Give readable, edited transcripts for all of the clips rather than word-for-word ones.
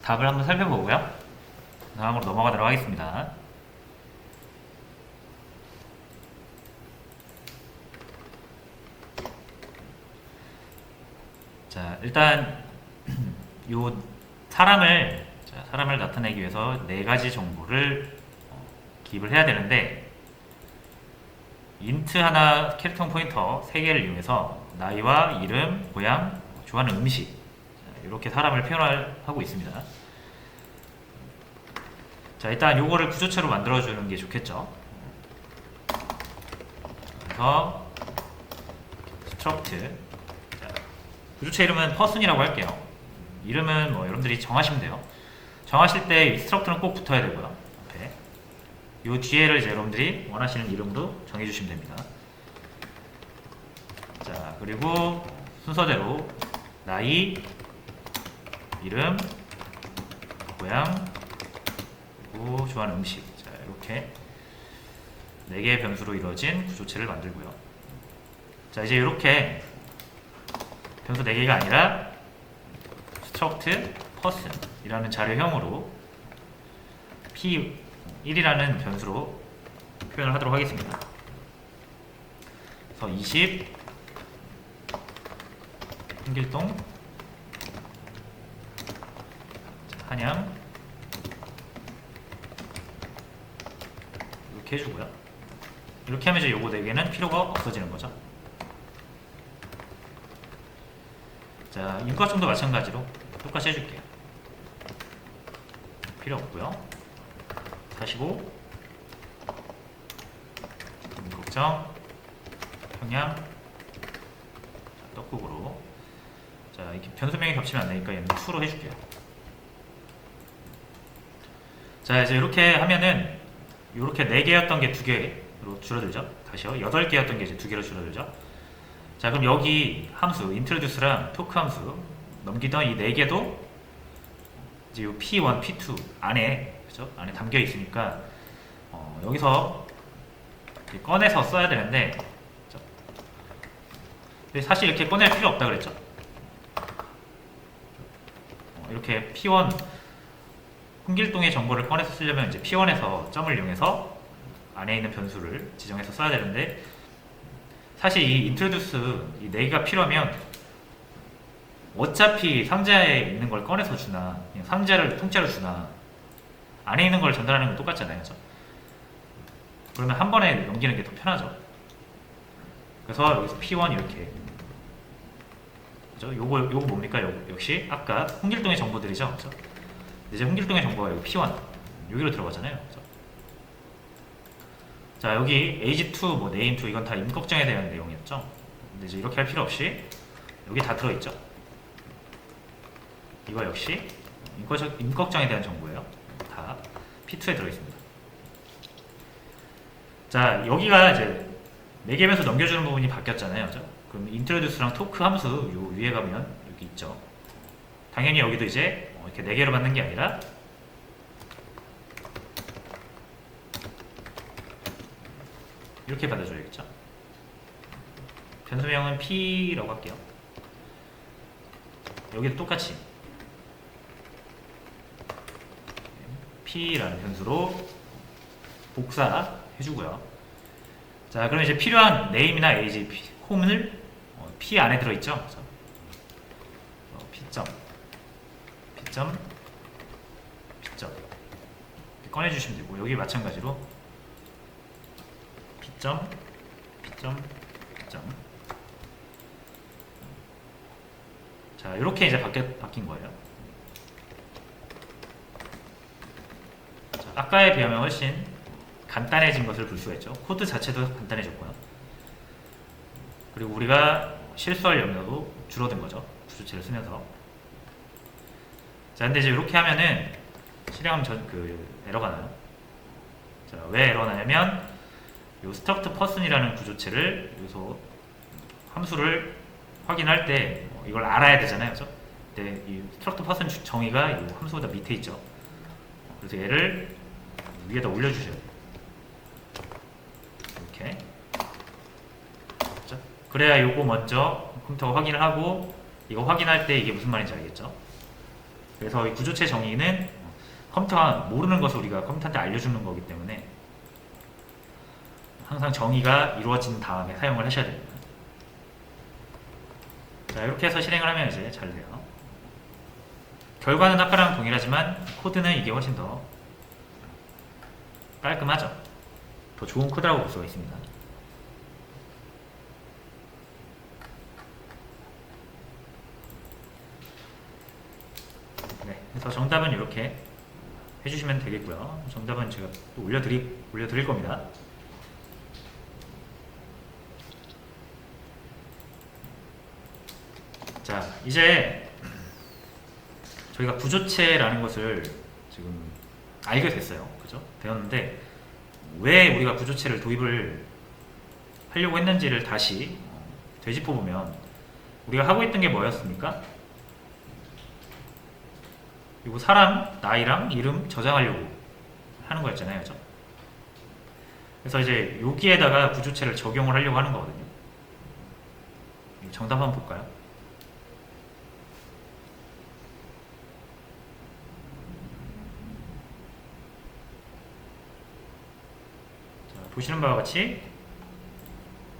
답을 한번 살펴보고요. 다음으로 넘어가도록 하겠습니다. 자, 일단 요 사람을 나타내기 위해서 네 가지 정보를 기입을 해야 되는데, 인트 하나, 캐릭터 포인터 3개를 이용해서 나이와 이름, 고향, 좋아하는 음식, 이렇게 사람을 표현하고 있습니다. 자, 일단 요거를 구조체로 만들어주는 게 좋겠죠. 그래서 struct, 구조체 이름은 person이라고 할게요. 이름은 뭐 여러분들이 정하시면 돼요. 정하실 때 이 struct는 꼭 붙어야 되고요. 앞에 요 뒤에를 이제 여러분들이 원하시는 이름으로 정해주시면 됩니다. 자, 그리고 순서대로 나이, 이름, 고향, 그리고 좋아하는 음식. 자, 이렇게 4개의 변수로 이루어진 구조체를 만들고요. 자, 이제 이렇게 변수 4개가 아니라 struct person 이라는 자료형으로 p1이라는 변수로 표현을 하도록 하겠습니다. 그래서 20 홍길동 한양 이렇게 해주고요. 이렇게 하면 이제 요거 4개는 필요가 없어지는 거죠. 자, 인과점도 마찬가지로 똑같이 해줄게요. 필요 없고요. 45 걱정 평양 떡국으로. 자, 이렇게 변수명이 겹치면 안 되니까 얘는 2로 해줄게요. 자, 이제 이렇게 하면은 이렇게 4개였던 게 2개로 줄어들죠. 다시요. 8개였던 게 이제 2개로 줄어들죠. 자, 그럼 여기 함수 introduce랑 talk 함수 넘기던 이 4개도 이제 요 P1, P2 안에, 그죠? 안에 담겨 있으니까 여기서 꺼내서 써야 되는데, 그죠? 근데 사실 이렇게 꺼낼 필요 없다 그랬죠. 이렇게 P1 홍길동의 정보를 꺼내서 쓰려면 이제 P1에서 점을 이용해서 안에 있는 변수를 지정해서 써야 되는데, 사실 이 introduce 이 4개가 필요하면 어차피 상자에 있는 걸 꺼내서 주나 그냥 상자를 통째로 주나 안에 있는 걸 전달하는 건 똑같잖아요. 그죠? 그러면 한 번에 넘기는 게 더 편하죠. 그래서 여기서 P1 이렇게, 그죠? 요거 뭡니까? 역시 아까 홍길동의 정보들이죠. 그죠? 이제 홍길동의 정보가 여기 P1 여기로 들어가잖아요. 그죠? 자, 여기 age2, 뭐 name2 이건 다 임꺽정에 대한 내용이었죠. 근데 이제 이렇게 할 필요 없이 여기 다 들어있죠. 이거 역시 임꺽정에 대한 정보예요. 다 P2에 들어있습니다. 자, 여기가 이제 4개 변수 넘겨주는 부분이 바뀌었잖아요. 그죠? 그럼 introduce랑 talk 함수 요 위에 가면 여기 있죠. 당연히 여기도 이제 이렇게 4개로 받는 게 아니라 이렇게 받아줘야겠죠. 변수명은 P라고 할게요. 여기도 똑같이 P라는 변수로 복사해주고요. 자, 그럼 이제 필요한 name이나 age, home을 P 안에 들어있죠. P.P.P. 꺼내주시면 되고, 여기 마찬가지로 P. 자, 이렇게 이제 바뀐 거예요. 자, 아까에 비하면 훨씬 간단해진 것을 볼 수가 있죠. 코드 자체도 간단해졌고요. 그리고 우리가 실수할 염려도 줄어든 거죠. 구조체를 쓰면서. 자, 근데 이제 이렇게 하면은 실행하면 에러가 나요. 자, 왜 에러가 나냐면 요 struct person이라는 구조체를 여기서 함수를 확인할 때 이걸 알아야 되잖아요. 그죠? 근데 이 struct person 정의가 이 함수보다 밑에 있죠. 그래서 얘를 위에다 올려주셔야 돼요. 이렇게. 그렇죠? 그래야 요거 먼저 컴퓨터가 확인을 하고, 이거 확인할 때 이게 무슨 말인지 알겠죠? 그래서 이 구조체 정의는 컴퓨터가 모르는 것을 우리가 컴퓨터한테 알려주는 거기 때문에 항상 정의가 이루어진 다음에 사용을 하셔야 됩니다. 자, 이렇게 해서 실행을 하면 이제 잘 돼요. 결과는 아까랑 동일하지만 코드는 이게 훨씬 더 깔끔하죠. 더 좋은 코드라고 볼 수가 있습니다. 네, 그래서 정답은 이렇게 해주시면 되겠고요. 정답은 제가 또 올려드릴 겁니다. 자, 이제 저희가 구조체라는 것을 지금 알게 됐어요. 그죠? 되었는데 왜 우리가 구조체를 도입을 하려고 했는지를 다시 되짚어 보면 우리가 하고 있던 게 뭐였습니까? 그리고 사람, 나이랑 이름 저장하려고 하는 거였잖아요. 그죠? 그래서 이제 여기에다가 구조체를 적용을 하려고 하는 거거든요. 정답 한번 볼까요? 자, 보시는 바와 같이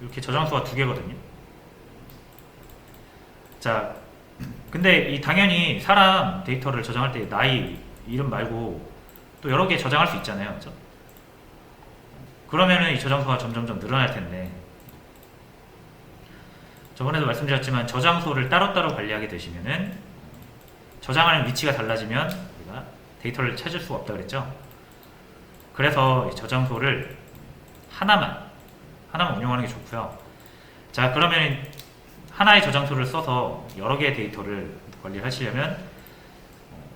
이렇게 저장소가 두 개거든요. 자, 근데 이 당연히 사람 데이터를 저장할 때 나이, 이름 말고 또 여러 개 저장할 수 있잖아요. 그죠? 그러면은 이 저장소가 점점점 늘어날 텐데 저번에도 말씀드렸지만 저장소를 따로따로 관리하게 되시면은 저장하는 위치가 달라지면 우리가 데이터를 찾을 수가 없다 그랬죠. 그래서 이 저장소를 하나만 운용하는 게 좋고요. 자, 그러면 하나의 저장소를 써서 여러 개의 데이터를 관리하시려면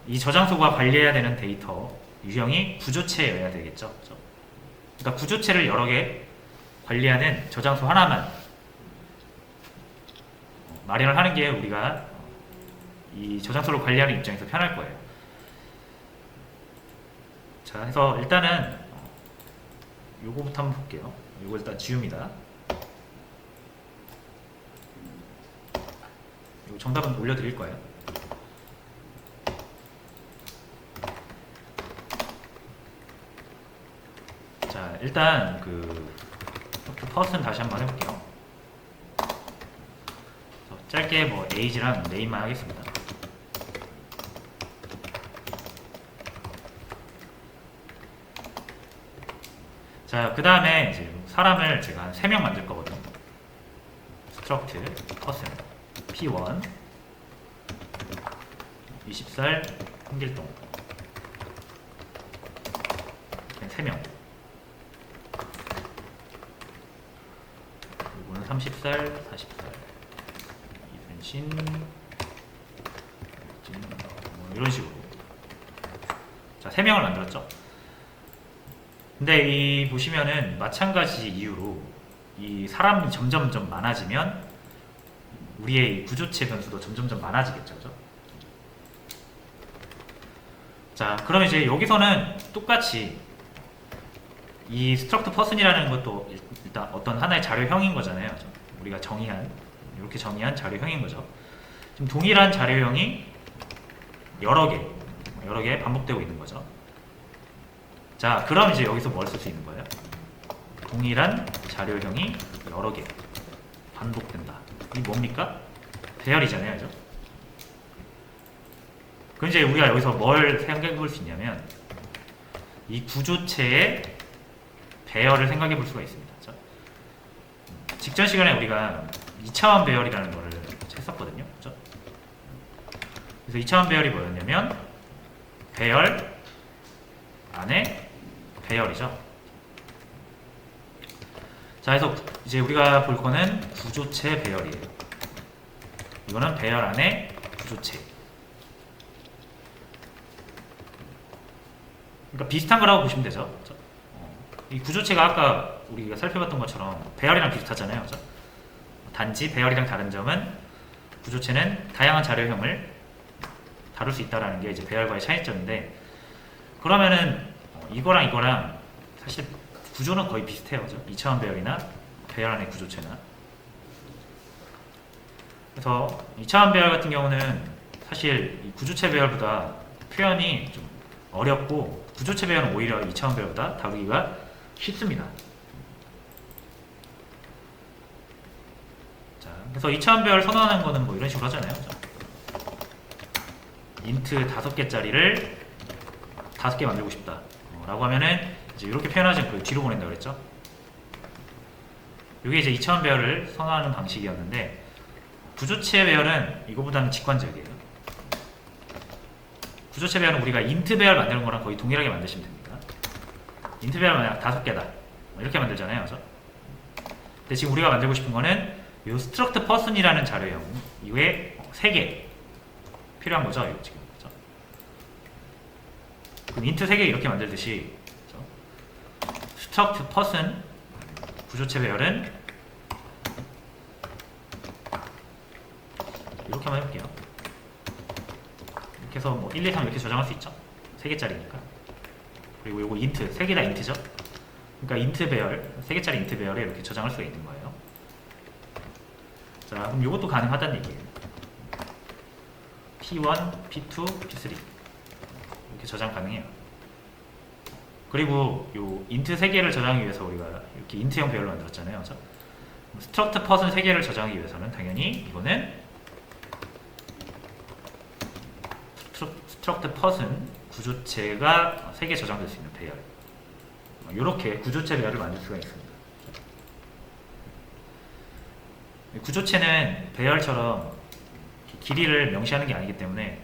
이 저장소가 관리해야 되는 데이터 유형이 구조체여야 되겠죠. 그렇죠? 그러니까 구조체를 여러 개 관리하는 저장소 하나만 마련을 하는 게 우리가 이 저장소를 관리하는 입장에서 편할 거예요. 자, 그래서 일단은 요거부터 한번 볼게요. 요거 일단 지웁니다. 요 정답은 올려드릴 거예요. 자, 일단 그 퍼스는 다시 한번 해볼게요. 짧게 뭐 age랑 name만 하겠습니다. 자, 그 다음에 이제 사람을 제가 한 3명 만들 거거든요. struct person p1 20살 홍길동 3명, 이거는 30살 40살 이순신 뭐 이런 식으로. 자, 3명을 만들었죠. 근데 이 보시면은 마찬가지 이유로 이 사람이 점점점 많아지면 우리의 구조체 변수도 점점점 많아지겠죠. 그죠? 자, 그럼 이제 여기서는 똑같이 이 struct person이라는 것도 일단 어떤 하나의 자료형인 거잖아요. 그죠? 우리가 이렇게 정의한 자료형인 거죠. 지금 동일한 자료형이 여러 개 반복되고 있는 거죠. 자, 그럼 이제 여기서 뭘 쓸 수 있는 거예요? 동일한 자료형이 여러 개 반복된다. 이게 뭡니까? 배열이잖아요. 그죠? 그럼 이제 우리가 여기서 뭘 생각해 볼 수 있냐면 이 구조체의 배열을 생각해 볼 수가 있습니다. 그죠? 직전 시간에 우리가 2차원 배열이라는 거를 했었거든요. 그죠? 그래서 2차원 배열이 뭐였냐면 배열 안에 배열이죠. 자, 그래서 이제 우리가 볼 거는 구조체 배열이에요. 이거는 배열 안에 구조체. 그러니까 비슷한 거라고 보시면 되죠. 이 구조체가 아까 우리가 살펴봤던 것처럼 배열이랑 비슷하잖아요. 그죠? 단지 배열이랑 다른 점은 구조체는 다양한 자료형을 다룰 수 있다는 게 이제 배열과의 차이점인데, 그러면은 이거랑 사실 구조는 거의 비슷해요. 그죠? 2차원 배열이나 배열 안의 구조체나. 그래서 2차원 배열 같은 경우는 사실 이 구조체 배열보다 표현이 좀 어렵고 구조체 배열은 오히려 2차원 배열보다 다루기가 쉽습니다. 자, 그래서 2차원 배열 선언하는 거는 뭐 이런 식으로 하잖아요. 인트 5개짜리를 5개 만들고 싶다 라고 하면은 이제 이렇게 표현하지 그 뒤로 보낸다 그랬죠. 이게 이제 2차원 배열을 선언하는 방식이었는데 구조체 배열은 이거보다는 직관적이에요. 구조체 배열은 우리가 인트 배열 만드는 거랑 거의 동일하게 만드시면 됩니다. 인트 배열 만약 5개다 이렇게 만들잖아요. 그죠? 근데 지금 우리가 만들고 싶은 거는 이 struct person이라는 자료형 이외에 3개 필요한 거죠. 이거 지금. 그죠? 그럼 인트 3개 이렇게 만들듯이 그죠? struct person 구조체 배열은 이렇게 한번 해볼게요. 이렇게 해서 뭐 1, 2, 3 이렇게 저장할 수 있죠. 3개짜리니까. 그리고 요거 인트, 3개 다 인트죠. 그러니까 인트 배열, 3개짜리 인트 배열에 이렇게 저장할 수가 있는 거예요. 자, 그럼 요것도 가능하다는 얘기예요. P1, P2, P3 이렇게 저장 가능해요. 그리고 요 인트 3개를 저장하기 위해서 우리가 이렇게 인트형 배열로 만들었잖아요. 그렇죠? struct person 3개를 저장하기 위해서는 당연히 이거는 struct person 구조체가 3개 저장될 수 있는 배열 이렇게 구조체 배열을 만들 수가 있습니다. 구조체는 배열처럼 길이를 명시하는 게 아니기 때문에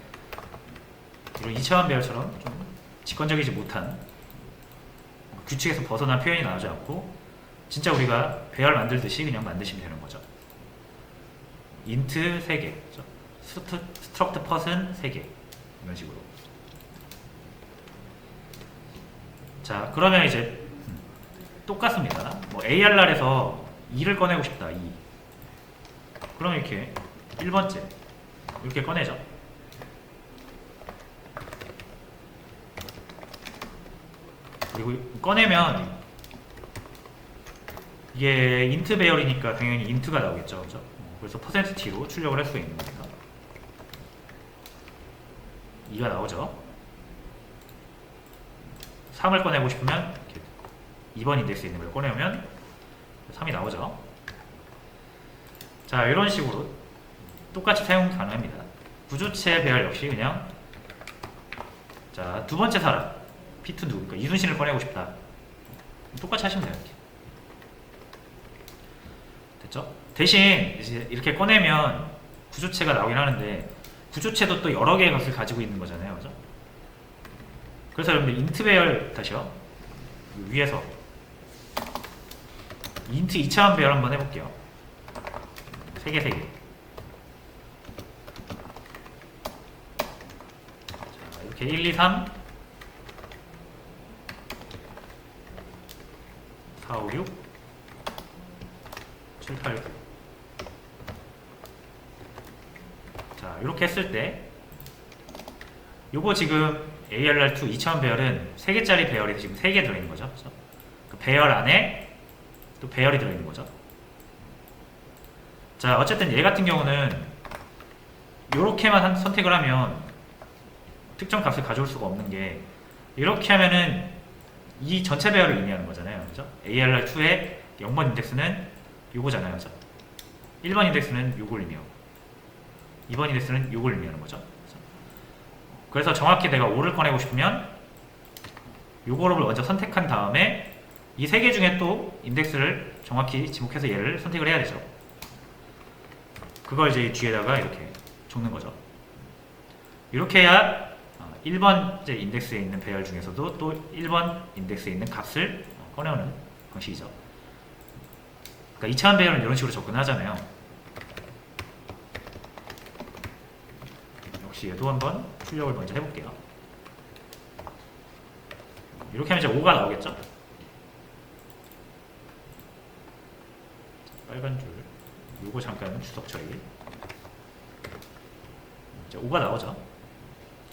이런 2차원 배열처럼 좀 직관적이지 못한 규칙에서 벗어난 표현이 나오지 않고 진짜 우리가 배열 만들듯이 그냥 만드시면 되는 거죠. int 3개, struct person 3개 이런 식으로. 자, 그러면 이제 똑같습니다. 뭐 ARR에서 2를 꺼내고 싶다. 2. 그럼 이렇게 1번째 이렇게 꺼내죠. 그리고 꺼내면 이게 인트 배열이니까 당연히 인트가 나오겠죠. 그렇죠? 그래서 %t로 출력을 할 수 있는 거니까 2가 나오죠. 3을 꺼내고 싶으면 이렇게 2번 인덱스에 있는 걸 꺼내오면 3이 나오죠. 자, 이런 식으로 똑같이 사용 가능합니다. 구조체 배열 역시 그냥 자, 두 번째 사람 P2 누구? 그러니까 이순신을 꺼내고 싶다. 똑같이 하시면 돼요. 이렇게. 됐죠? 대신 이제 이렇게 꺼내면 구조체가 나오긴 하는데 구조체도 또 여러 개의 것을 가지고 있는 거잖아요. 그죠? 그래서 여러분들 인트 배열 다시요. 위에서 인트 2차원 배열 한번 해볼게요. 3개. 자, 이렇게 1, 2, 3 4, 5, 6 7, 8, 9 자, 이렇게 했을 때 요거 지금 ARR2 2차원 배열은 3개짜리 배열이 지금 3개 들어있는 거죠. 그렇죠? 그 배열 안에 또 배열이 들어있는 거죠. 자, 어쨌든 얘 같은 경우는 이렇게만 선택을 하면 특정 값을 가져올 수가 없는 게 이렇게 하면은 이 전체 배열을 의미하는 거잖아요. 그죠? ARR2의 0번 인덱스는 요거잖아요. 그죠? 1번 인덱스는 요걸 의미하고 2번 인덱스는 요걸 의미하는 거죠. 그래서 정확히 내가 5를 꺼내고 싶으면 요거를 먼저 선택한 다음에 이 3개 중에 또 인덱스를 정확히 지목해서 얘를 선택을 해야 되죠. 그걸 이제 뒤에다가 이렇게 적는 거죠. 이렇게 해야 1번 인덱스에 있는 배열 중에서도 또 1번 인덱스에 있는 값을 꺼내오는 방식이죠. 그러니까 2차원 배열은 이런 식으로 접근하잖아요. 역시 얘도 한번 출력을 먼저 해볼게요. 이렇게 하면 이제 5가 나오겠죠? 빨간 줄 요거 잠깐 주석 처리. 이제 5가 나오죠.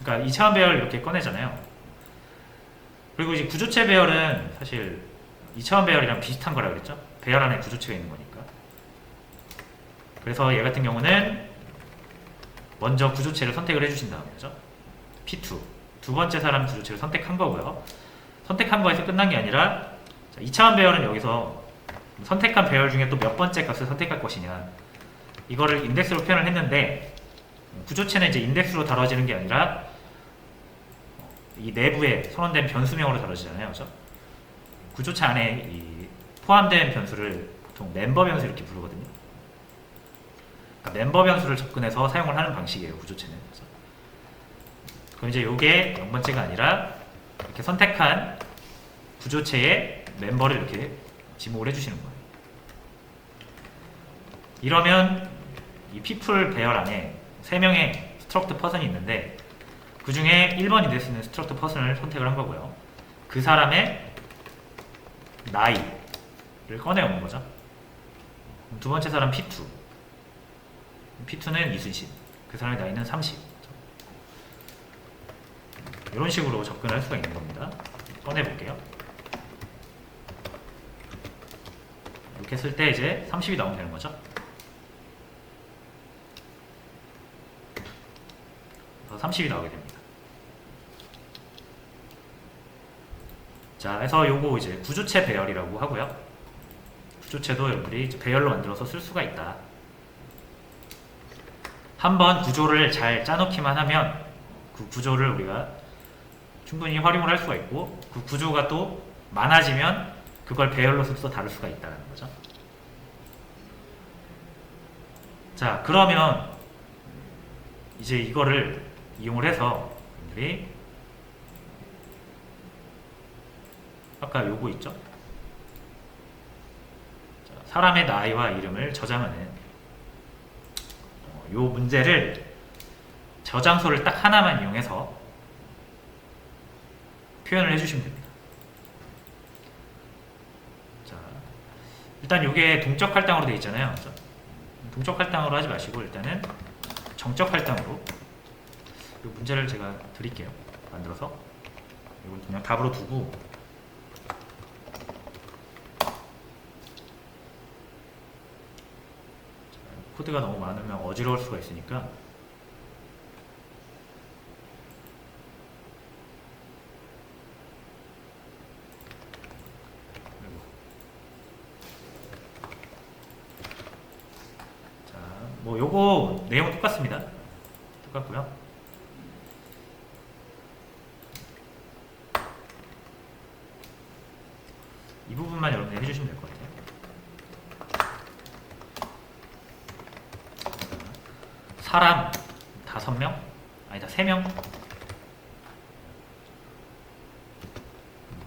그러니까 2차원 배열 이렇게 꺼내잖아요. 그리고 이제 구조체 배열은 사실 2차원 배열이랑 비슷한 거라 그랬죠. 배열 안에 구조체가 있는 거니까. 그래서 얘 같은 경우는 먼저 구조체를 선택을 해주신 다음에 죠 P2 두 번째 사람 구조체를 선택한 거고요. 선택한 거에서 끝난 게 아니라 2차원 배열은 여기서 선택한 배열 중에 또 몇 번째 값을 선택할 것이냐 이거를 인덱스로 표현을 했는데 구조체는 이제 인덱스로 다뤄지는 게 아니라 이 내부에 선언된 변수명으로 다뤄지잖아요. 그죠? 구조체 안에 이 포함된 변수를 보통 멤버 변수 이렇게 부르거든요. 그러니까 멤버 변수를 접근해서 사용을 하는 방식이에요. 구조체는. 그래서 그럼 이제 이게 0번째가 아니라 이렇게 선택한 구조체의 멤버를 이렇게 지목을 해주시는 거예요. 이러면 이 people 배열 안에 3명의 struct person이 있는데 그 중에 1번이 될 수 있는 struct person을 선택을 한 거고요. 그 사람의 나이를 꺼내온 거죠. 두 번째 사람 P2. P2는 이순신. 그 사람의 나이는 30. 이런 식으로 접근을 할 수가 있는 겁니다. 꺼내볼게요. 이렇게 했을 때 이제 30이 나오면 되는 거죠. 30이 나오게 됩니다. 자, 그래서 요거 이제 구조체 배열이라고 하고요. 구조체도 여러분들이 이제 배열로 만들어서 쓸 수가 있다. 한번 구조를 잘 짜놓기만 하면 그 구조를 우리가 충분히 활용을 할 수가 있고 그 구조가 또 많아지면 그걸 배열로 써서 다룰 수가 있다는 거죠. 자, 그러면 이제 이거를 이용을 해서 여러분들이 아까 요거 있죠? 자, 사람의 나이와 이름을 저장하는 요 문제를 저장소를 딱 하나만 이용해서 표현을 해주시면 됩니다. 자, 일단 요게 동적 할당으로 되어 있잖아요. 그렇죠? 동적 할당으로 하지 마시고 일단은 정적 할당으로 요 문제를 제가 드릴게요. 만들어서 이걸 그냥 답으로 두고 코드가 너무 많으면 어지러울 수가 있으니까 자, 뭐 요거 내용 똑같습니다. 똑같고요. 이 부분만 여러분들이 해주시면 될 것 같아요. 사람 5명? 아니다 3명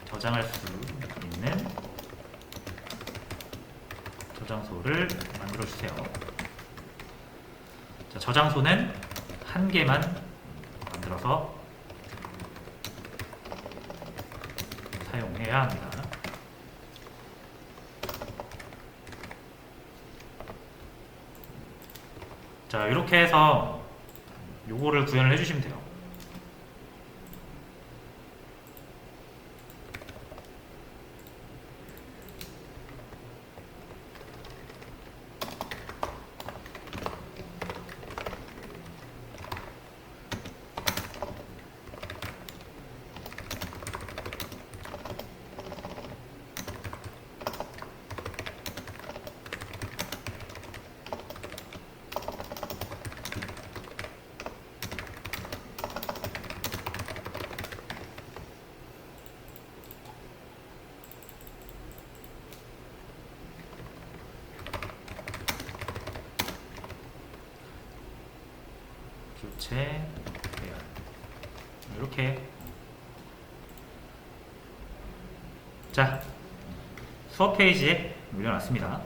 저장할 수 있는 저장소를 만들어 주세요. 자, 저장소는 한 개만 만들어서 사용해야 합니다. 자, 이렇게 해서 요거를 구현을 해주시면 돼요. 교체 배열 이렇게. 자, 수업 페이지에 올려놨습니다.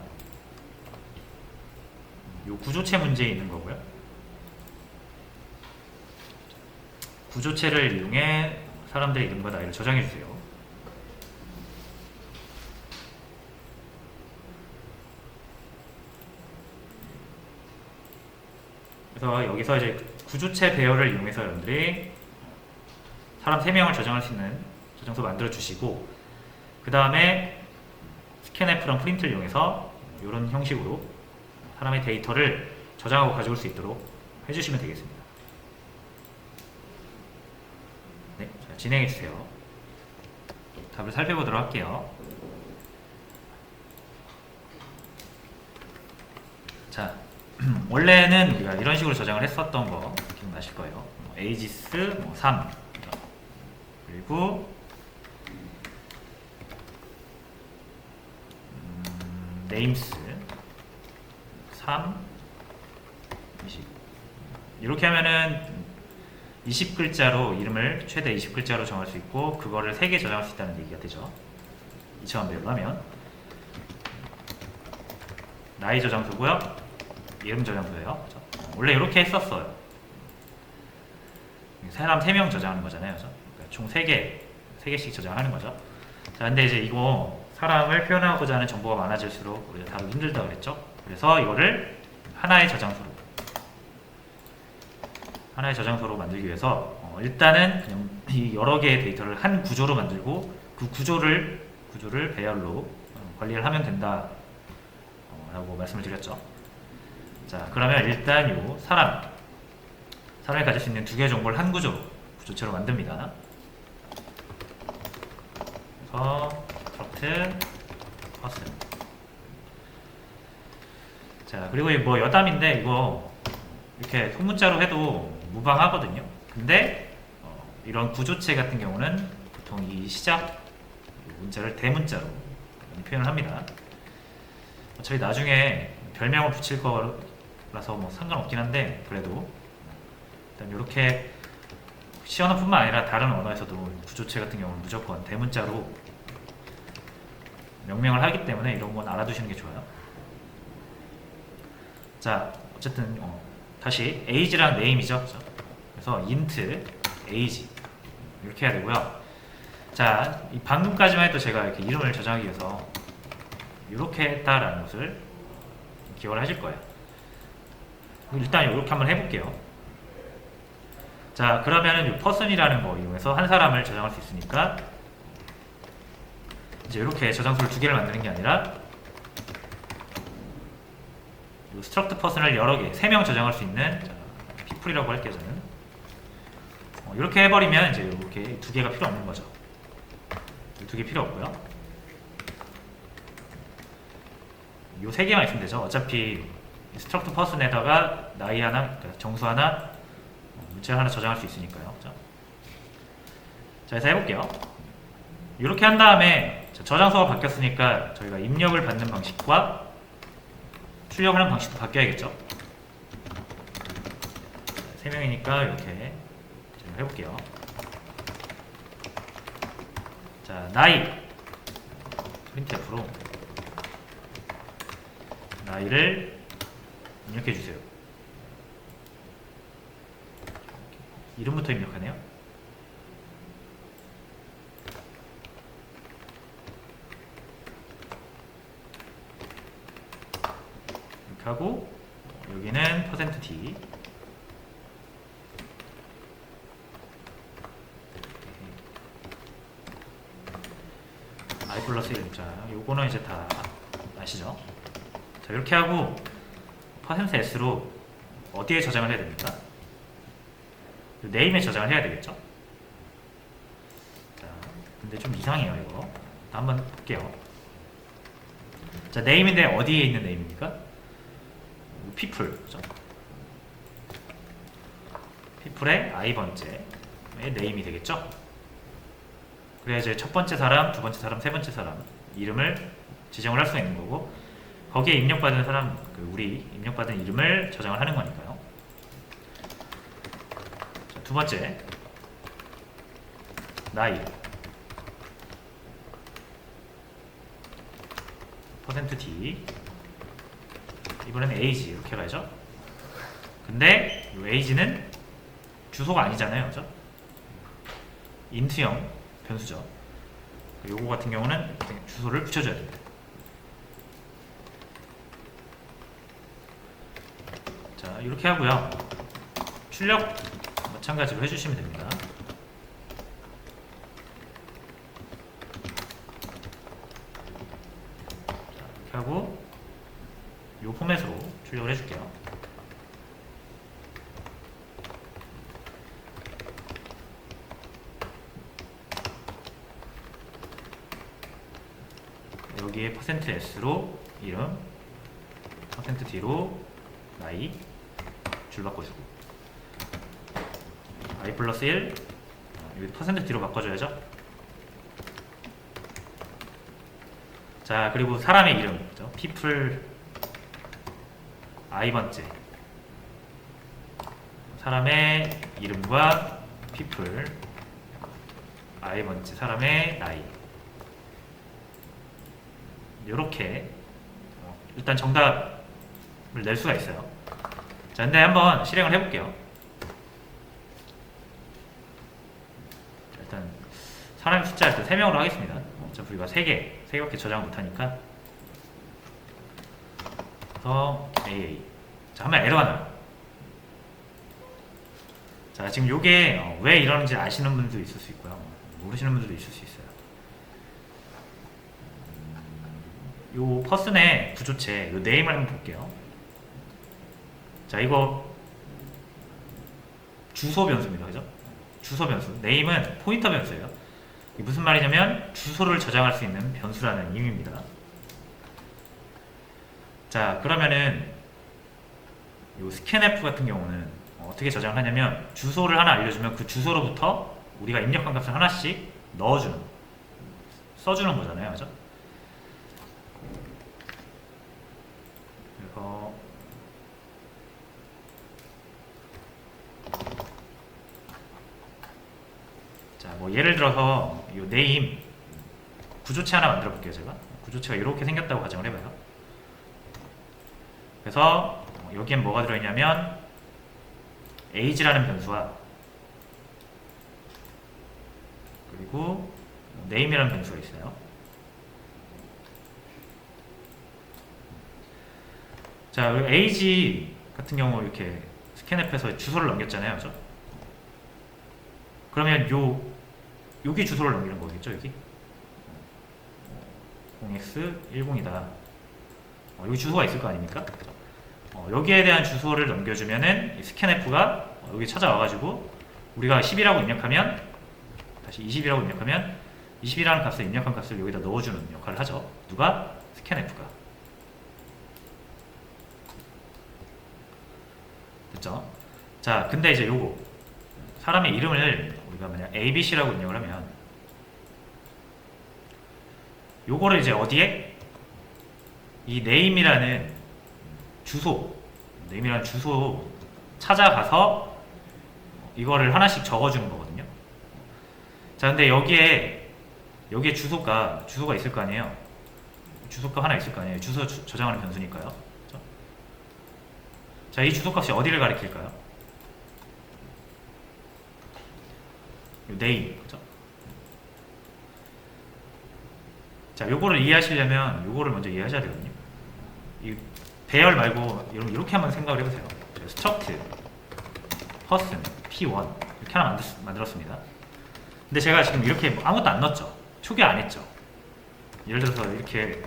요 구조체 문제에 있는 거고요. 구조체를 이용해 사람들의 이름과 나이를 저장해주세요. 그래서 여기서 이제 구조체 배열을 이용해서 여러분들이 사람 3명을 저장할 수 있는 저장소 만들어 주시고 그 다음에 스캔F랑 프린트를 이용해서 이런 형식으로 사람의 데이터를 저장하고 가져올 수 있도록 해주시면 되겠습니다. 진행해 주세요. 답을 살펴보도록 할게요. 자, 원래는 우리가 이런 식으로 저장을 했었던 거 기억나실 거예요. 에이지스 3 그리고 네임스 3 20 이렇게 하면은 20글자로 이름을 최대 20글자로 정할 수 있고 그거를 3개 저장할 수 있다는 얘기가 되죠. 2차원 배열로 하면 나이 저장소고요, 이름 저장소예요. 그렇죠? 원래 이렇게 했었어요. 사람 3명 저장하는 거잖아요. 그렇죠? 그러니까 총 3개씩 저장하는 거죠. 자, 근데 이제 이거 사람을 표현하고자 하는 정보가 많아질수록 우리가 다루기 힘들다고 그랬죠. 그래서 이거를 하나의 저장소로 만들기 위해서 일단은 그냥 이 여러 개의 데이터를 한 구조로 만들고 그 구조를 배열로 관리를 하면 된다 라고 말씀을 드렸죠. 자, 그러면 일단 요 사람이 가질 수 있는 2개의 정보를 한 구조체로 만듭니다. 그래서 struct person. 자, 그리고 뭐 여담인데 이거 이렇게 소문자로 해도 무방하거든요. 근데 이런 구조체 같은 경우는 보통 이 시작 문자를 대문자로 표현을 합니다. 어차피 나중에 별명을 붙일 거라서 뭐 상관없긴 한데 그래도 일단 이렇게 시언어뿐만 아니라 다른 언어에서도 구조체 같은 경우는 무조건 대문자로 명명을 하기 때문에 이런 건 알아두시는 게 좋아요. 자, 어쨌든 다시 age랑 name이죠. 그래서 int age 이렇게 해야 되고요. 자, 이 방금까지만 해도 제가 이렇게 이름을 저장하기 위해서 이렇게 했다라는 것을 기억을 하실 거예요. 일단 이렇게 한번 해볼게요. 자, 그러면은 이 person이라는 거 이용해서 한 사람을 저장할 수 있으니까 이제 이렇게 저장소를 2개를 만드는 게 아니라 이 struct person을 여러 개, 3명 저장할 수 있는 people이라고 할게요, 저는. 이렇게 해버리면 이제 이렇게 2개가 필요 없는 거죠. 2개 필요 없고요. 이 3개만 있으면 되죠. 어차피 struct person에다가 나이 하나, 그러니까 정수 하나, 문자 하나 저장할 수 있으니까요. 자, 그래서 해볼게요. 이렇게 한 다음에 저장소가 바뀌었으니까 저희가 입력을 받는 방식과 출력하는 방식도 바뀌어야겠죠. 3명이니까 이렇게 해볼게요. 자, 나이 printf로 나이를 입력해 주세요. 이름부터 입력하네요. 이렇게 하고 여기는 %t i 플러스 1. 자, 요거는 이제 다 아시죠? 자, 이렇게 하고 %s로 어디에 저장을 해야 됩니까? 네임에 저장을 해야 되겠죠? 자, 근데 좀 이상해요, 이거. 한번 볼게요. 자, 네임인데 어디에 있는 네임입니까? people. 그죠? people의 i번째의 네임이 되겠죠? 그래야 이제 첫 번째 사람, 두 번째 사람, 세 번째 사람 이름을 지정을 할 수 있는 거고 거기에 입력받은 사람, 우리 입력받은 이름을 저장을 하는 거니까요. 자, 두 번째 나이 %t 이번에는 age 이렇게 가야죠. 근데 이 age는 주소가 아니잖아요, 그죠? int형 변수죠. 요거 같은 경우는 주소를 붙여줘야 됩니다. 자, 이렇게 하고요. 출력 마찬가지로 해주시면 됩니다. 자, 이렇게 하고 요 포맷으로 출력을 해줄게요. 여기에 %s로 이름, %d로 나이 줄 바꿔주고, i 플러스 1 여기 %d로 바꿔줘야죠. 자, 그리고 사람의 이름, 그죠? people i번째 사람의 이름과 people i번째 사람의 나이, 요렇게 일단 정답을 낼 수가 있어요. 자, 근데 한번 실행을 해볼게요. 일단 사람의 숫자 일단 3명으로 하겠습니다. 어차피 우리가 3개밖에 저장을 못하니까. 그래서 AA. 자, 하면 에러가 나요. 자, 지금 요게 왜 이러는지 아시는 분들도 있을 수 있고요, 모르시는 분들도 있을 수 있어요. 요 퍼슨의 구조체, 요 네임을 한번 볼게요. 자, 이거 주소 변수입니다. 그죠? 주소 변수. 네임은 포인터 변수예요. 이게 무슨 말이냐면 주소를 저장할 수 있는 변수라는 의미입니다. 자, 그러면은 요 scanf 같은 경우는 어떻게 저장을 하냐면 주소를 하나 알려주면 그 주소로부터 우리가 입력한 값을 하나씩 넣어주는, 써주는 거잖아요. 그죠? 그래서 자, 뭐 예를 들어서 이 네임 구조체 하나 만들어 볼게요. 제가 구조체가 이렇게 생겼다고 가정을 해봐요. 그래서 여기엔 뭐가 들어있냐면 age라는 변수와 그리고 name이라는 변수가 있어요. 자, age 같은 경우 이렇게 scanf에서 주소를 넘겼잖아요. 그죠? 그러면 여기 주소를 넘기는 거겠죠. 여기 0x10이다. 여기 주소가 있을 거 아닙니까? 여기에 대한 주소를 넘겨주면은 scanf가 여기 찾아와가지고 우리가 10이라고 입력하면, 다시 20이라고 입력하면 20이라는 값을 입력한 값을 여기다 넣어주는 역할을 하죠. 누가? scanf가. 됐죠? 자, 근데 이제 요거 사람의 이름을 우리가 만약 ABC라고 입력을 하면 요거를 이제 어디에? 이 name이라는 주소, name이라는 주소 찾아가서 이거를 하나씩 적어주는 거거든요. 자, 근데 여기에 주소가 있을 거 아니에요. 주소가 하나 있을 거 아니에요. 주소 저장하는 변수니까요. 그렇죠? 자, 이 주소값이 어디를 가리킬까요? name, 그죠? 자, 요거를 이해하시려면 요거를 먼저 이해하셔야 되거든요. 이 배열 말고 이렇게 한번 생각을 해보세요. struct person p1 이렇게 하나 만들었습니다. 근데 제가 지금 이렇게 아무것도 안 넣었죠. 초기 안 했죠. 예를 들어서 이렇게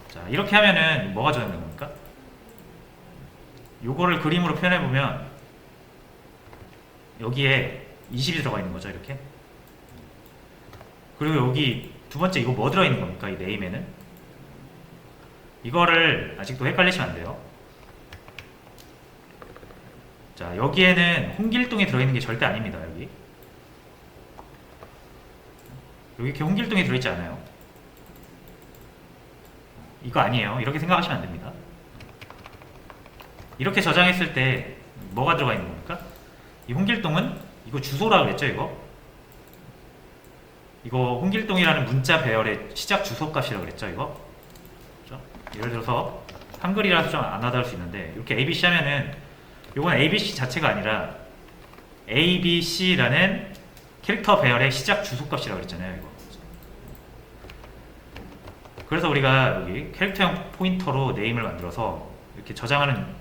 자, 이렇게 하면은 뭐가 저장된 겁니까? 요거를 그림으로 표현해 보면 여기에 20이 들어가 있는 거죠. 이렇게. 그리고 여기 두 번째 이거 뭐 들어있는 겁니까? 이 네임에는 이거를 아직도 헷갈리시면 안 돼요. 자, 여기에는 홍길동이 들어있는 게 절대 아닙니다. 여기 이렇게 홍길동이 들어있지 않아요. 이거 아니에요. 이렇게 생각하시면 안 됩니다. 이렇게 저장했을 때 뭐가 들어가 있는 겁니까? 이 홍길동은 이거 주소라고 그랬죠. 이거 홍길동이라는 문자 배열의 시작 주소 값이라고 그랬죠. 이거 그렇죠? 예를 들어서 한글이라서 좀 안 와닿을 수 있는데 이렇게 ABC 하면은 이건 ABC 자체가 아니라 ABC라는 캐릭터 배열의 시작 주소 값이라고 그랬잖아요. 이거. 그래서 우리가 여기 캐릭터형 포인터로 네임을 만들어서 이렇게 저장하는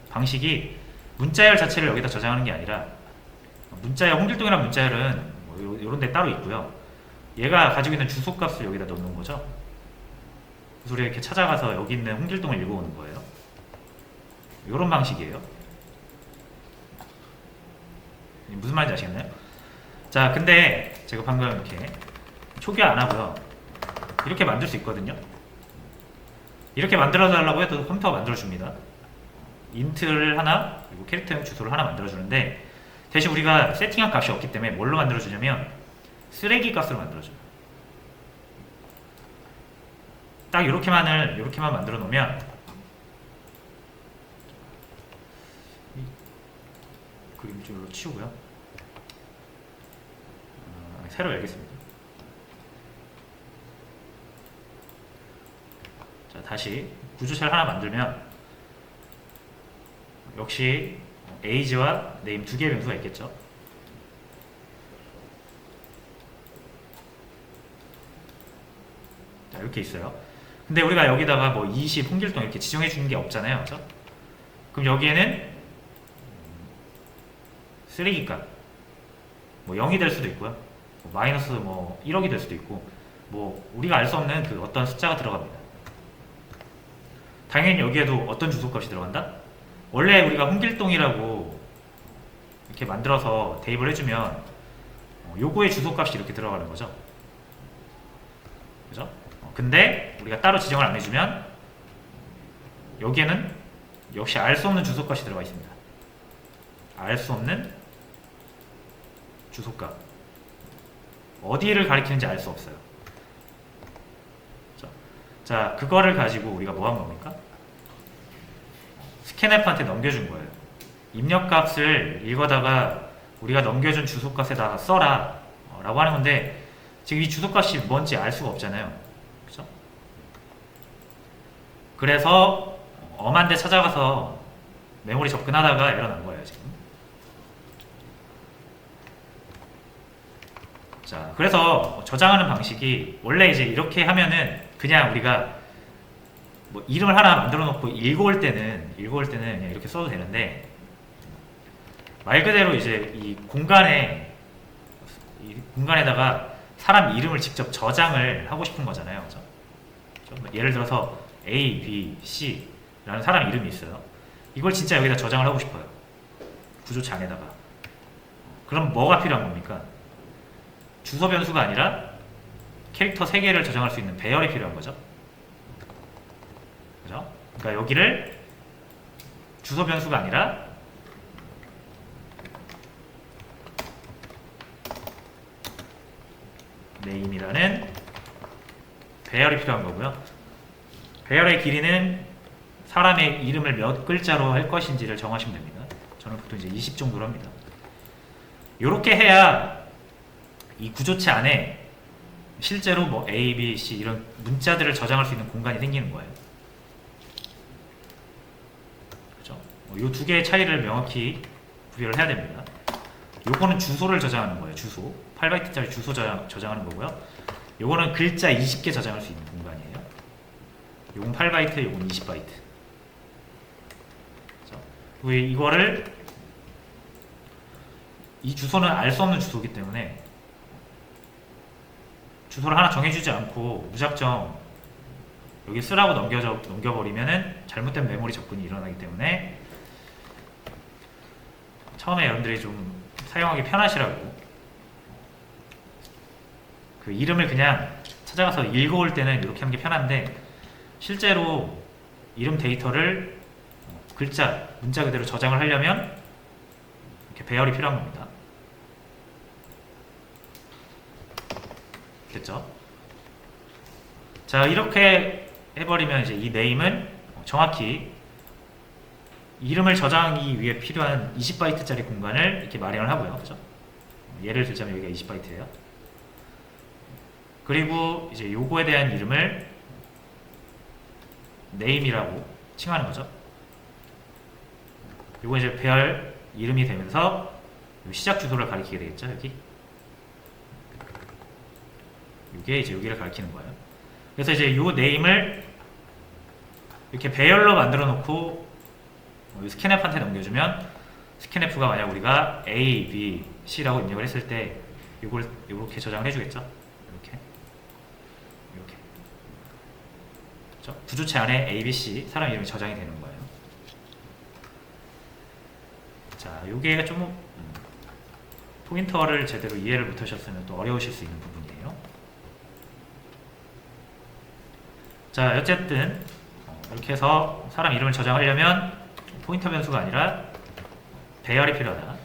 방식이 문자열 자체를 여기다 저장하는 게 아니라 문자열, 홍길동이라는 문자열은 뭐 이런 데 따로 있고요. 얘가 가지고 있는 주소 값을 여기다 넣는 거죠. 그래서 우리가 이렇게 찾아가서 여기 있는 홍길동을 읽어오는 거예요. 이런 방식이에요. 무슨 말인지 아시겠나요? 자, 근데 제가 방금 이렇게 초기화 안 하고요. 이렇게 만들 수 있거든요. 이렇게 만들어 달라고 해도 컴퓨터가 만들어 줍니다. 인트를 하나, 그리고 캐릭터용 주소를 하나 만들어 주는데, 대신 우리가 세팅한 값이 없기 때문에 뭘로 만들어 주냐면 쓰레기 값으로 만들어 줘요. 딱 이렇게만 만들어 놓으면, 그림 줄로 치우고요. 새로 열겠습니다. 자, 다시 구조체를 하나 만들면 역시 age와 name 두 개의 변수가 있겠죠. 자, 이렇게 있어요. 근데 우리가 여기다가 뭐 20, 홍길동 이렇게 지정해 주는 게 없잖아요. 그렇죠? 그럼 여기에는 쓰레기값 뭐 0이 될 수도 있고요. 뭐 마이너스 뭐 1억이 될 수도 있고, 뭐 우리가 알 수 없는 그 어떤 숫자가 들어갑니다. 당연히 여기에도 어떤 주소값이 들어간다? 원래 우리가 홍길동이라고 이렇게 만들어서 대입을 해주면 요거의 주소값이 이렇게 들어가는 거죠. 그죠? 근데 우리가 따로 지정을 안 해주면 여기에는 역시 알 수 없는 주소값이 들어가 있습니다. 알 수 없는 주소값. 어디를 가리키는지 알 수 없어요. 자, 그거를 가지고 우리가 뭐 한 겁니까? 스캔앱한테 넘겨준 거예요. 입력값을 읽어다가 우리가 넘겨준 주소값에다가 써라 라고 하는 건데, 지금 이 주소값이 뭔지 알 수가 없잖아요. 그죠? 그래서 엄한 데 찾아가서 메모리 접근하다가 에러 난 거예요, 지금. 자, 그래서 저장하는 방식이 원래 이제 이렇게 하면은 그냥 우리가 뭐 이름을 하나 만들어 놓고 읽어올 때는 그냥 이렇게 써도 되는데, 말 그대로 이제 이 공간에다가 사람 이름을 직접 저장을 하고 싶은 거잖아요. 그렇죠? 예를 들어서 A, B, C 라는 사람 이름이 있어요. 이걸 진짜 여기다 저장을 하고 싶어요. 구조체 안에다가. 그럼 뭐가 필요한 겁니까? 주소 변수가 아니라 캐릭터 3개를 저장할 수 있는 배열이 필요한 거죠. 그죠? 그러니까 여기를 주소 변수가 아니라 name이라는 배열이 필요한 거고요. 배열의 길이는 사람의 이름을 몇 글자로 할 것인지를 정하시면 됩니다. 저는 보통 이제 20 정도로 합니다. 이렇게 해야 이 구조체 안에 실제로 뭐 A, B, C 이런 문자들을 저장할 수 있는 공간이 생기는 거예요. 그렇죠? 이 두 개의 차이를 명확히 구별을 해야 됩니다. 요거는 주소를 저장하는 거예요. 주소. 8바이트짜리 주소 저장하는 거고요. 요거는 글자 20개 저장할 수 있는 공간이에요. 요건 8바이트, 요건 20바이트. 그리고 이거를, 이 주소는 알 수 없는 주소이기 때문에 주소를 하나 정해주지 않고 무작정 여기 쓰라고 넘겨버리면은 잘못된 메모리 접근이 일어나기 때문에 처음에 여러분들이 좀 사용하기 편하시라고 그 이름을 그냥 찾아가서 읽어올 때는 이렇게 하는 게 편한데, 실제로 이름 데이터를 글자, 문자 그대로 저장을 하려면 이렇게 배열이 필요한 겁니다. 됐죠? 자, 이렇게 해버리면 이제 이 네임은 정확히 이름을 저장하기 위해 필요한 20바이트짜리 공간을 이렇게 마련을 하고요. 그죠? 예를 들자면 여기가 20바이트예요. 그리고 이제 요거에 대한 이름을 name이라고 칭하는 거죠. 요거 이제 배열 이름이 되면서 시작 주소를 가리키게 되겠죠, 여기. 이게 이제 여기를 가리키는 거예요. 그래서 이제 요 네임을 이렇게 배열로 만들어 놓고 스캔앱한테 넘겨주면, 스캔앱가 만약 우리가 A, B, C라고 입력을 했을 때 이걸 이렇게 저장을 해주겠죠. 이렇게. 그렇죠? 구조체 안에 A, B, C 사람 이름이 저장이 되는 거예요. 자, 요게 좀 포인터를 제대로 이해를 못하셨으면 또 어려우실 수 있는 부분이에요. 자, 어쨌든 이렇게 해서 사람 이름을 저장하려면 포인터 변수가 아니라 배열이 필요하다.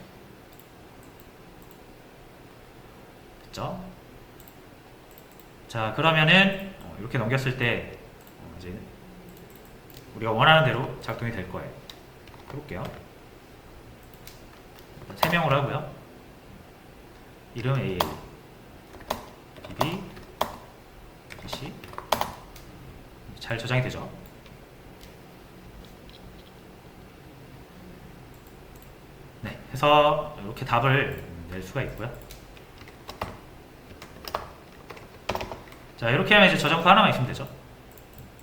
됐죠? 자, 그러면은 이렇게 넘겼을 때 이제 우리가 원하는 대로 작동이 될 거예요. 해볼게요. 3명으로 하고요. 이름 AA, DB, DC. 잘 저장이 되죠. 네, 해서 이렇게 답을 낼 수가 있고요. 자, 이렇게 하면 이제 저장소 하나만 있으면 되죠.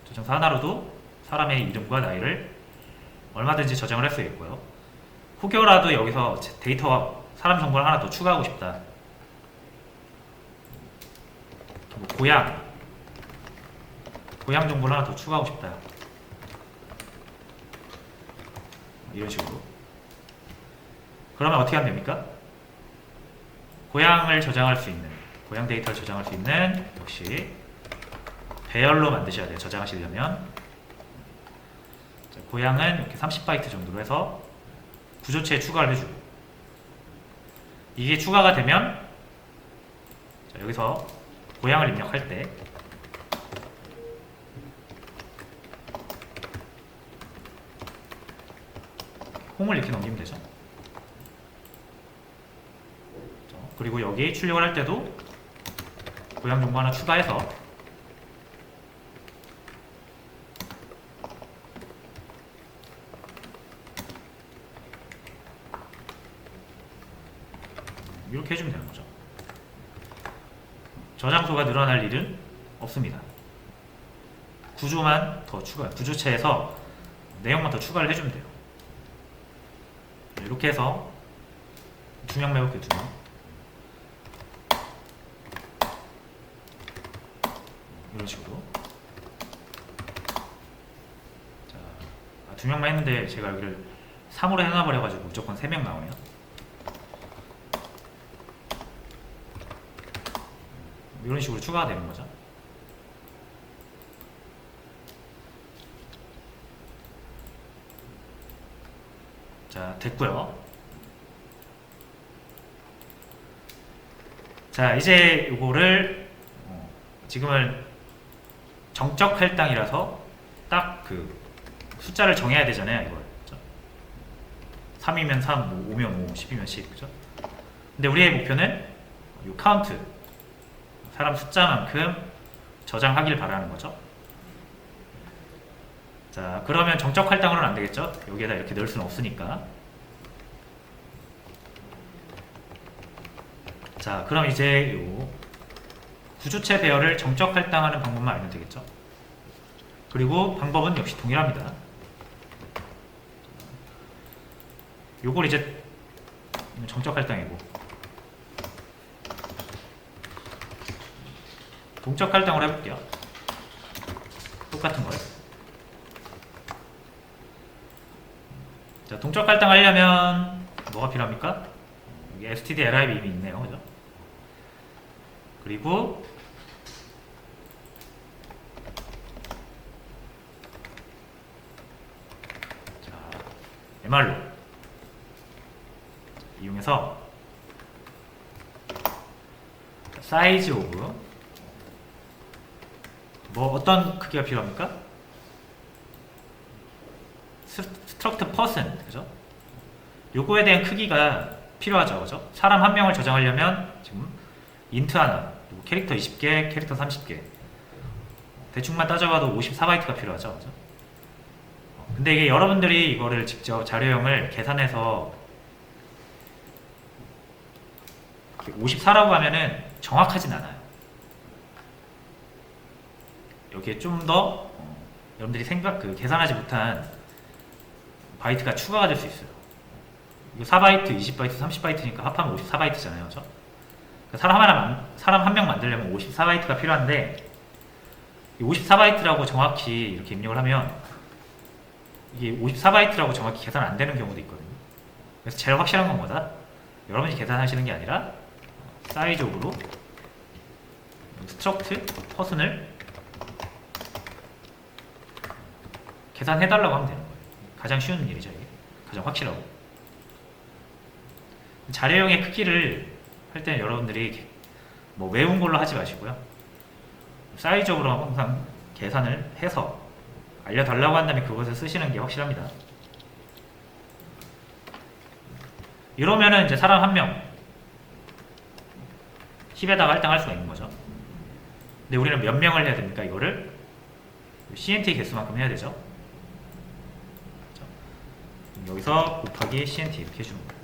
저장소 하나로도 사람의 이름과 나이를 얼마든지 저장을 할 수 있고요. 혹여라도 여기서 데이터가 사람 정보를 하나 더 추가하고 싶다. 뭐 고향 정보를 하나 더 추가하고 싶다. 이런 식으로. 그러면 어떻게 하면 됩니까? 고향을 저장할 수 있는, 고향 데이터를 저장할 수 있는 역시 배열로 만드셔야 돼요. 저장하시려면. 자, 고향은 이렇게 30바이트 정도로 해서 구조체에 추가를 해주고, 이게 추가가 되면 자, 여기서 고향을 입력할 때 홈을 이렇게 넘기면 되죠. 그리고 여기 출력을 할 때도 고향 정보 하나 추가해서 이렇게 해주면 되는 거죠. 저장소가 늘어날 일은 없습니다. 구조만 더 추가, 구조체에서 내용만 더 추가를 해주면 돼요. 이렇게 해서 2명 매볼게요. 2명. 이런 식으로. 자, 2명만 했는데 제가 여기를 3으로 해놔버려가지고 무조건 3명 나오네요. 이런 식으로 추가가 되는 거죠. 자, 됐고요. 자, 이제 요거를 지금은 정적 할당이라서 딱 그 숫자를 정해야 되잖아요. 이걸 3이면 3, 5면 5, 10이면 10, 그죠? 근데 우리의 목표는 이 카운트, 사람 숫자만큼 저장하길 바라는 거죠. 자, 그러면 정적 할당으로는 안 되겠죠? 여기에다 이렇게 넣을 수는 없으니까. 자, 그럼 이제 요 구조체 배열을 정적 할당하는 방법만 알면 되겠죠? 그리고 방법은 역시 동일합니다. 요걸 이제 정적 할당이고, 동적 할당으로 해볼게요. 똑같은 거예요. 자, 동적 할당 하려면 뭐가 필요합니까? 여기 stdlib 이미 있네요. 그죠? 그리고 자, mr로 이용해서 사이즈 오브 뭐 어떤 크기가 필요합니까? 스트럭트 퍼센트, 그죠? 요거에 대한 크기가 필요하죠, 그죠? 사람 한 명을 저장하려면 지금 인트 하나, 그리고 캐릭터 20개, 캐릭터 30개. 대충만 따져봐도 54바이트가 필요하죠, 그죠? 근데 이게 여러분들이 이거를 직접 자료형을 계산해서 54라고 하면은 정확하진 않아요. 여기에 좀 더 여러분들이 계산하지 못한 바이트가 추가가 될 수 있어요. 이거 4바이트, 20바이트, 30바이트니까 합하면 54바이트잖아요. 그죠? 사람 한 명 만들려면 54바이트가 필요한데, 이 54바이트라고 정확히 이렇게 입력을 하면 이게 54바이트라고 정확히 계산 안 되는 경우도 있거든요. 그래서 제일 확실한 건 뭐다? 여러분이 계산하시는 게 아니라 사이즈업으로 스트럭트 퍼슨을 계산해달라고 하면 되는 거예요. 가장 쉬운 일이죠. 이게 가장 확실하고. 자료형의 크기를 할 때는 여러분들이 뭐 외운 걸로 하지 마시고요. 사이즈업으로 항상 계산을 해서 알려달라고 한다면 그것을 쓰시는 게 확실합니다. 이러면은 이제 사람 한 명 10에다가 할당할 수가 있는 거죠. 근데 우리는 몇 명을 해야 됩니까? 이거를 CNT 개수만큼 해야 되죠. 여기서 곱하기 CNT 이렇게 해주는 거예요.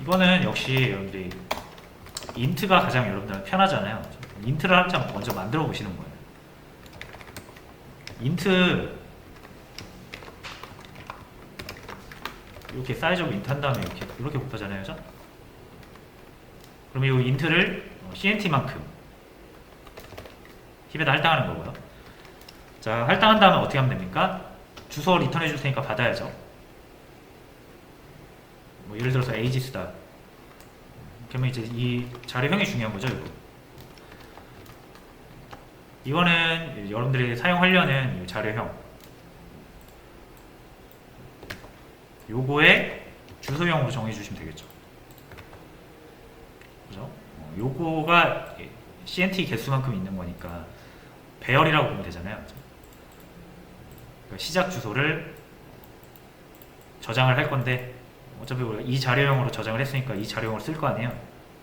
이거는 역시 여러분들이 인트가 가장 여러분들은 편하잖아요. 인트를 한참 먼저 만들어 보시는 거예요. 인트 이렇게 사이즈업 인트 한 다음에 이렇게 곱하잖아요. 그죠? 그러면 이 인트를 CNT만큼 힙에다 할당하는 거고요. 자, 할당한 다음에 어떻게 하면 됩니까? 주소 리턴해 줄 테니까 받아야죠. 뭐 예를 들어서 에이지스다. 그러면 이제 이 자료형이 중요한 거죠. 이거는 여러분들이 사용하려는 자료형. 요거에 주소형으로 정해 주시면 되겠죠. 그죠? 요거가 CNT 개수만큼 있는 거니까 배열이라고 보면 되잖아요. 그러니까 시작 주소를 저장을 할 건데 어차피 우리가 이 자료형으로 저장을 했으니까 이 자료형으로 쓸 거 아니에요.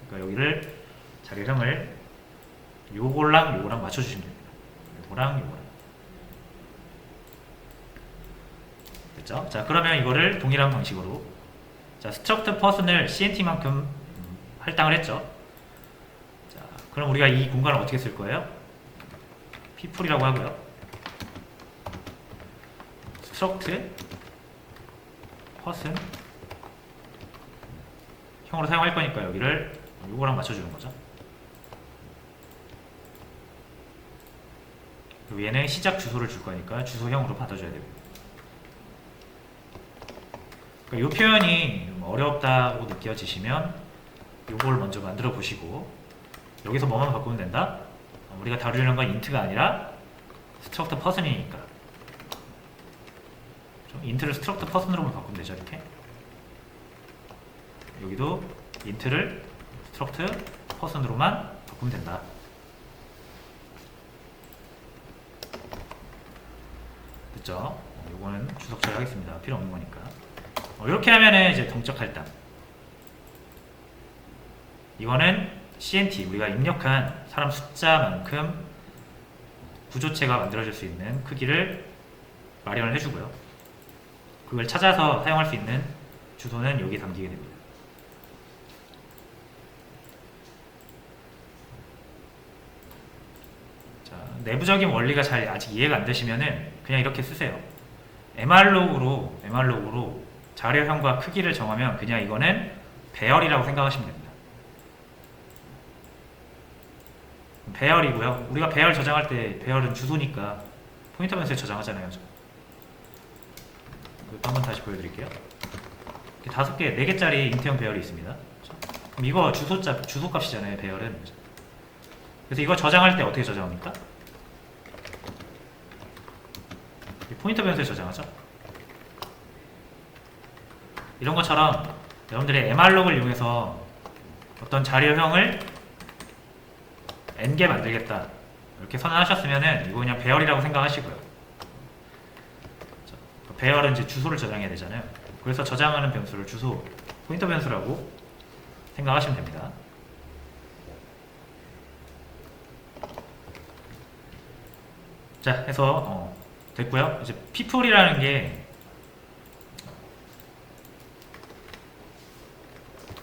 그러니까 여기를 자료형을 요거랑 맞춰주시면 됩니다. 요거랑 됐죠? 자, 그러면 이거를 동일한 방식으로 자, 스트럭트 퍼슨을 CNT만큼 할당을 했죠. 자, 그럼 우리가 이 공간을 어떻게 쓸 거예요? people이라고 하고요. 스트럭트 퍼슨 형으로 사용할 거니까 여기를 요거랑 맞춰주는 거죠. 그리고 얘는 시작 주소를 줄 거니까 주소형으로 받아줘야 됩니다. 그러니까 이 표현이 좀 어렵다고 느껴지시면 요걸 먼저 만들어 보시고 여기서 뭐만 바꾸면 된다? 우리가 다루려는 건 인트가 아니라 스트럭트 퍼슨이니까 인트를 스트럭트 퍼슨으로만 바꾸면 되죠. 이렇게 여기도 인트를 스트럭트 퍼슨으로만 바꾸면 된다. 됐죠? 요거는 주석 처리하겠습니다. 필요 없는 거니까. 이렇게 하면은 이제 동적 할당. 이거는 CNT 우리가 입력한 사람 숫자만큼 구조체가 만들어질 수 있는 크기를 마련을 해주고요. 그걸 찾아서 사용할 수 있는 주소는 여기 담기게 됩니다. 자, 내부적인 원리가 잘 아직 이해가 안 되시면은 그냥 이렇게 쓰세요. MR로그로 자료형과 크기를 정하면 그냥 이거는 배열이라고 생각하시면 됩니다. 배열이고요. 우리가 배열 저장할 때 배열은 주소니까 포인터 변수에 저장하잖아요. 이것도 한번 다시 보여드릴게요. 이렇게 5개, 4개짜리 인트형 배열이 있습니다. 그럼 이거 주소값이잖아요. 배열은. 그래서 이거 저장할 때 어떻게 저장합니까? 포인터 변수에 저장하죠. 이런 것처럼 여러분들이 MRlog을 이용해서 어떤 자료형을 n개 만들겠다 이렇게 선언하셨으면은 이거 그냥 배열이라고 생각하시고요. 배열은 이제 주소를 저장해야 되잖아요. 그래서 저장하는 변수를 주소 포인터 변수라고 생각하시면 됩니다. 자, 해서 됐고요. 이제 people이라는 게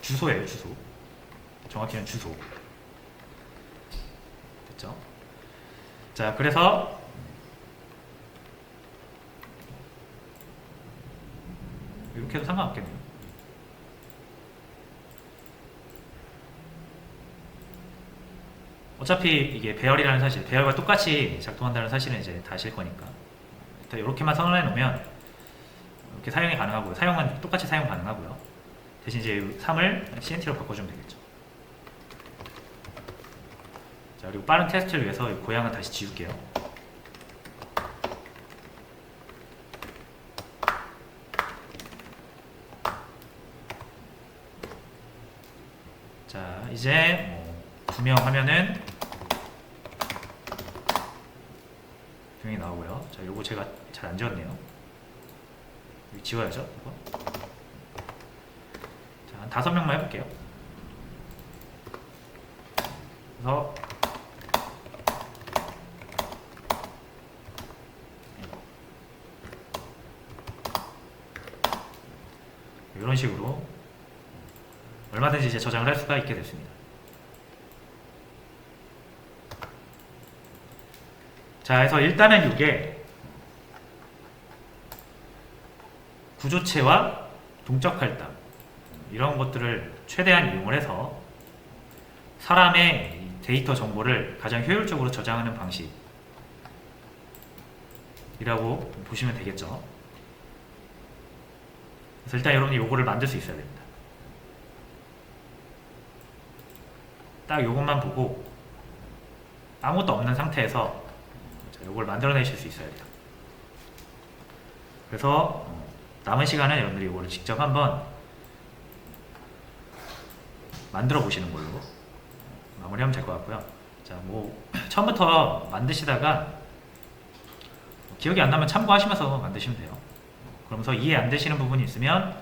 주소예요. 주소. 정확히는 주소. 됐죠? 자, 그래서 이렇게 해도 상관없겠네요. 어차피 이게 배열이라는 사실, 배열과 똑같이 작동한다는 사실은 이제 다 아실 거니까 이렇게만 선언해 놓으면 이렇게 사용이 가능하고요. 사용은 똑같이 사용 가능하고요. 대신 이제 3을 CNT로 바꿔주면 되겠죠. 자, 그리고 빠른 테스트를 위해서 이 고양은 다시 지울게요. 자, 이제 구명하면은 분명히 나오고요. 자, 요거 제가 잘 안 지웠네요. 여기 지워야죠. 이거. 자, 한 5명만 해볼게요. 그래서 이런 식으로 얼마든지 이제 저장을 할 수가 있게 됐습니다. 자, 그래서 일단은 이게 구조체와 동적 할당 이런 것들을 최대한 이용을 해서 사람의 데이터 정보를 가장 효율적으로 저장하는 방식이라고 보시면 되겠죠. 그래서 일단 여러분이 요거를 만들 수 있어야 됩니다. 딱 요것만 보고 아무것도 없는 상태에서 요걸 만들어내실 수 있어야 돼요. 그래서 남은 시간은 여러분들이 이거를 직접 한번 만들어 보시는 걸로 마무리하면 될 것 같고요. 자, 처음부터 만드시다가 기억이 안 나면 참고하시면서 만드시면 돼요. 그러면서 이해 안 되시는 부분이 있으면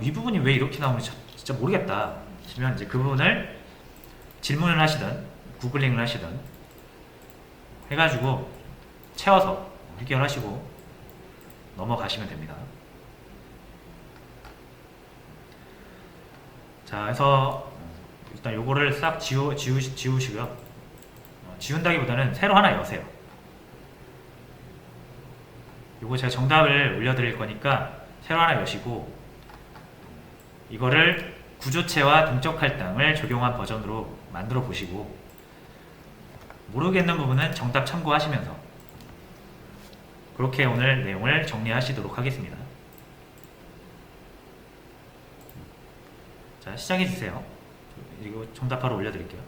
이 부분이 왜 이렇게 나오는지 진짜 모르겠다 싶으면 이제 그 부분을 질문을 하시든 구글링을 하시든 해가지고 채워서 해결하시고 넘어가시면 됩니다. 자, 그래서 일단 요거를 싹 지우시고요. 지운다기보다는 새로 하나 여세요. 요거 제가 정답을 올려드릴 거니까 새로 하나 여시고 이거를 구조체와 동적 할당을 적용한 버전으로 만들어 보시고 모르겠는 부분은 정답 참고하시면서 그렇게 오늘 내용을 정리하시도록 하겠습니다. 자, 시작해 주세요. 이거 정답 바로 올려드릴게요.